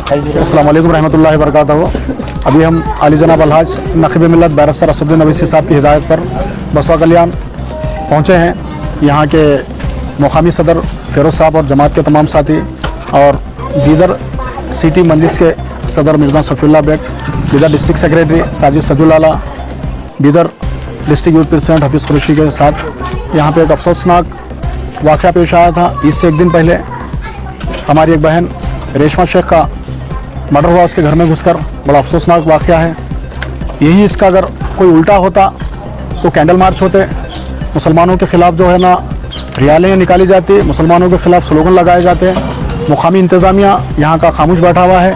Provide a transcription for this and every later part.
अस्सलाम वालेकुम रहमतुल्लाहि व बरकातहू। अभी हम अली जनाब अलहाज नक़ीब मिल्लत बैरिस्टर असदुद्दीन अवैसी साहब की हिदायत पर बसवा कल्याण पहुँचे हैं। यहाँ के मुक़ामी सदर फ़िरोज़ साहब और जमात के तमाम साथी और बीदर सिटी मजलिस के सदर मिर्ज़ा सफ़ीउल्लाह बेग, बीदर डिस्ट्रिक्ट सेक्रेटरी साजिद सजुल आला, Bidar district youth president Hafeez Qureshi के साथ यहाँ पे एक अफसोसनाक वाक़या पेश आया था। इससे एक दिन पहले हमारी एक बहन रेशमा शेख का मर्डर हुआ, उसके घर में घुसकर। बड़ा अफसोसनाक वाक़या है। यही इसका अगर कोई उल्टा होता तो कैंडल मार्च होते, मुसलमानों के ख़िलाफ़ जो है ना रैलियाँ निकाली जाती, मुसलमानों के ख़िलाफ़ स्लोगन लगाए जाते। मुक़ामी इंतज़ामिया यहाँ का खामोश बैठा हुआ है।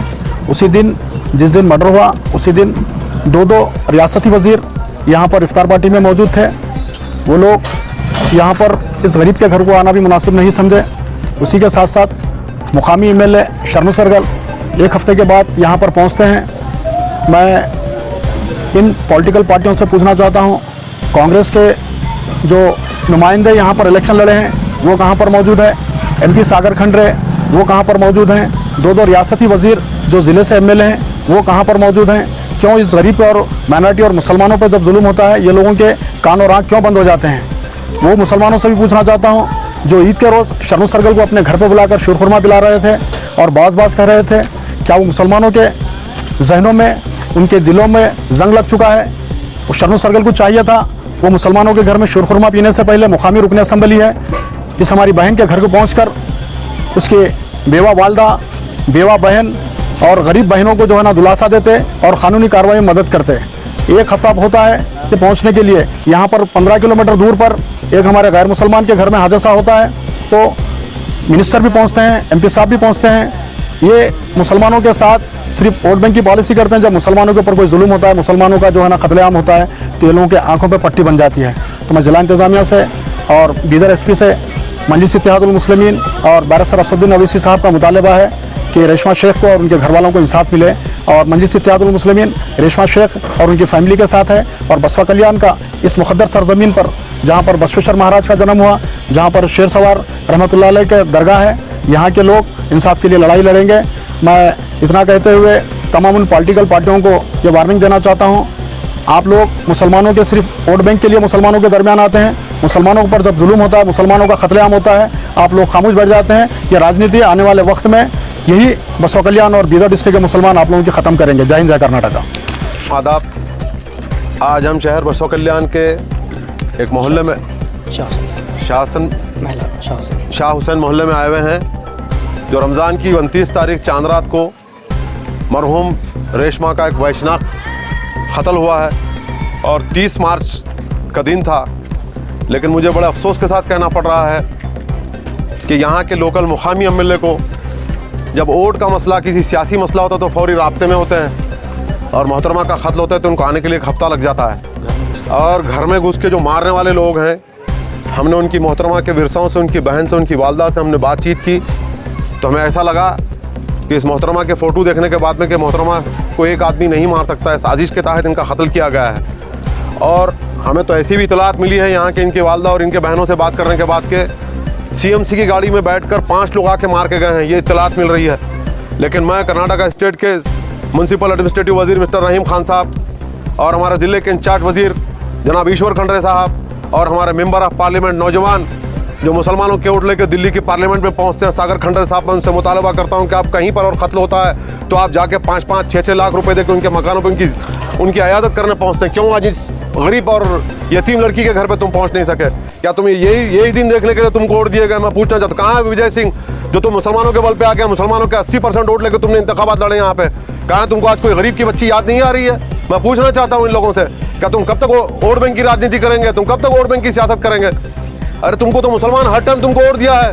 उसी दिन जिस दिन मर्डर हुआ उसी दिन दो रियासती वज़ीर यहाँ पर इफ्तार पार्टी में मौजूद थे। वो लोग यहाँ पर इस गरीब के घर को आना भी मुनासिब नहीं समझे। उसी के साथ साथ मुक़ामी MLA शर्नू सरगल एक हफ़्ते के बाद यहाँ पर पहुँचते हैं। मैं इन पॉलिटिकल पार्टियों से पूछना चाहता हूँ, कांग्रेस के जो नुमाइंदे यहाँ पर इलेक्शन लड़े हैं वो कहाँ पर मौजूद है? MP सागर खंडरे वो कहाँ पर मौजूद हैं? दो रियासती वज़ीर जो ज़िले से MLA हैं वो कहाँ पर मौजूद हैं? क्यों इस गरीब और माइनॉरिटी और मुसलमानों पर जब जुल्म होता है ये लोगों के कान और आँख क्यों बंद हो जाते हैं? वो मुसलमानों से भी पूछना चाहता हूँ जो ईद के रोज़ शर्नू सरगल को अपने घर पर बुलाकर शीरखुरमा पिला रहे थे और बाज़ कह रहे थे, क्या वो मुसलमानों के जहनों में, उनके दिलों में जंग लग चुका है? वो शर्नू सरगल को चाहिए था वो मुसलमानों के घर में शीरखुरमा पीने से पहले मुक़ामी रुकन असम्बली है इस हमारी बहन के घर को पहुँचकर उसके बेवा वालदा, बेवा बहन और गरीब बहनों को जो है ना दिलासा देते और क़ानूनी कार्रवाई में मदद करते। एक हफ़्ता होता है कि पहुंचने के लिए यहाँ पर 15 किलोमीटर दूर पर एक हमारे गैर मुसलमान के घर में हादसा होता है तो मिनिस्टर भी पहुंचते हैं, MP साहब भी पहुंचते हैं। ये मुसलमानों के साथ सिर्फ वोट बैंक की पॉलिसी करते हैं। जब मुसलमानों के ऊपर कोई जुल्म होता है, मुसलमानों का जो है ना कत्लेआम होता है तो ये लोगों के आंखों पर पट्टी बन जाती है। तो मैं ज़िला इंतज़ामिया से और बीदर SP से मजलिस इत्तेहादुल मुस्लिमीन और बैरिस्टर असदुद्दीन अवैसी साहब का मुतालबा है कि रेशमा शेख को और उनके घर वालों को इंसाफ मिले। और मजलिस इत्तेहादुल मुस्लिमीन रेशमा शेख और उनकी फैमिली के साथ है और बसवा कल्याण का इस मुक़द्दर सरज़मीन पर जहाँ पर बसवेश्वर महाराज का जन्म हुआ, जहाँ पर शेर सवार रहमतुल्लाह अलैह के दरगाह है, यहाँ के लोग इंसाफ के लिए लड़ाई लड़ेंगे। मैं इतना कहते हुए तमाम उन पॉलिटिकल पार्टियों को ये वार्निंग देना चाहता हूँ, आप लोग मुसलमानों के सिर्फ वोट बैंक के लिए मुसलमानों के दरमियान आते हैं। मुसलमानों पर जब जुल्म होता है, मुसलमानों का कत्लेआम होता है, आप लोग खामोश बैठ जाते हैं। ये राजनीति आने वाले वक्त में यही बसवा कल्याण और बीदर डिस्ट्रिक्ट के मुसलमान आप लोगों की ख़त्म करेंगे। जय हिंद, जय कर्नाटका। आदाब। आज हम शहर बसवा कल्याण के एक मोहल्ले में शाह हुसैन मोहल्ले में आए हुए हैं जो रमज़ान की 29 तारीख चांद रात को मरहूम रेशमा का एक वैशनाक कत्ल हुआ है और 30 मार्च का दिन था। लेकिन मुझे बड़े अफसोस के साथ कहना पड़ रहा है कि यहाँ के लोकल मुक़ामी MLA को जब वोट का मसला, किसी सियासी मसला होता है तो फौरी राब्ते में होते हैं और मोहतरमा का ख़त्ल होता है तो उनको आने के लिए एक हफ़्ता लग जाता है। और घर में घुस के जो मारने वाले लोग हैं, हमने उनकी मोहतरमा के विरसाओं से, उनकी बहन से, उनकी वालदा से हमने बातचीत की तो हमें ऐसा लगा कि इस मोहतरमा के फ़ोटो देखने के बाद में कि मोहतरमा को एक आदमी नहीं मार सकता है, साजिश के तहत इनका कत्ल किया गया है। और हमें तो ऐसी भी इतलात मिली है यहाँ के इनकी वालदा और इनके बहनों से बात करने के बाद के CMC की गाड़ी में बैठकर 5 लोग आके मार के गए हैं, ये इतलात मिल रही है। लेकिन मैं कर्नाटका स्टेट के म्यूनसिपल एडमिनिस्ट्रेटिव वज़ीर मिस्टर रहीम खान साहब और हमारे ज़िले के इंचार्ज वज़ीर जनाब ईश्वर खंडरे साहब और हमारे मेंबर ऑफ पार्लियामेंट नौजवान जो मुसलमानों के वोट लेकर दिल्ली की पार्लियामेंट में पहुंचते हैं, सागर खंडरे साहब, मैं उनसे मुतालबा करता हूं कि आप कहीं पर और कत्ल होता है तो आप जाके 5-5, 6-6 लाख रुपए देकर उनके मकानों पर उनकी अयादत करने पहुँचते हैं। क्यों आज इस गरीब और यतीम लड़की के घर पे तुम पहुंच नहीं सके? क्या तुम यही दिन देखने के लिए तुमको वोट दिए गए? मैं पूछना चाहता हूँ, कहाँ है विजय सिंह जो तुम मुसलमानों के बल पे आके मुसलमानों के 80% वोट लेकर तुमने इंतखाबात लड़े यहाँ पे? कहाँ तुमको आज कोई गरीब की बच्ची याद नहीं आ रही है? मैं पूछना चाहता हूँ इन लोगों से, क्या तुम कब तक वोट बैंक की राजनीति करेंगे? तुम कब तक वोट बैंक की सियासत करेंगे? अरे तुमको तो मुसलमान हर टाइम तुमको वोट दिया है,